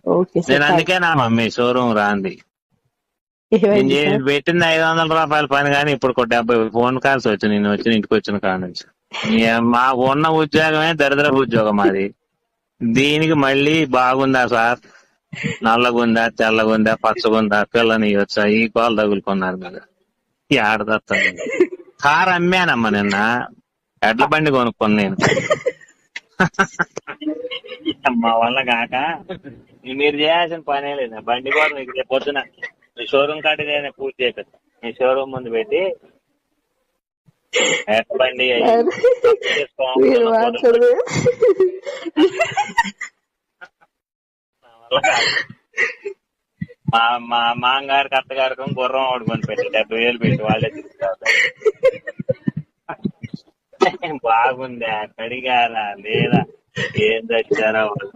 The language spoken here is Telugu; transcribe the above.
ఓకే నేను సార్. అందుకే నా మమ్మీ షోరూమ్ రాంది. ఏమైంది సార్? పెట్టింది 500 రూపాయల పని కానీ ఇప్పుడు ఒక 70 ఫోన్ కాల్స్ వచ్చి నేను ఇంటికి వచ్చిన కాడ నుంచి. మా ఉన్న ఉద్యోగమే దరిద్రపు ఉద్యోగం అది. దీనికి మళ్ళీ బాగుందా సార్, నల్లగుందా, తెల్లగుందా, పచ్చగుందా, పిల్లని ఇవ్వచ్చా, ఈ కాలు తగులుకున్నారు కదా. ఆడదత్తాను. కారు అమ్మానమ్మా నిన్న, ఎడ్ల బండి కొనుక్కొని నేను. మా వల్ల కాక మీరు చేయాల్సిన పనే లేదు. బండి కూడా మీకు రేపు పొద్దున మీ షోరూమ్ కాడికి పూర్తి చేపిస్తా. మీ షోరూమ్ ముందు పెట్టి ఎడ్ల బండి మీరు మాట్లాడదు. మా మా మామగారికి అత్తగారికి గుర్రం ఓడుకొని పెట్టి 70,000 పెట్టి వాళ్ళే తిరుగుతారు. బాగుందా, కడిగారా లేదా, ఏం తెచ్చారా వాళ్ళు.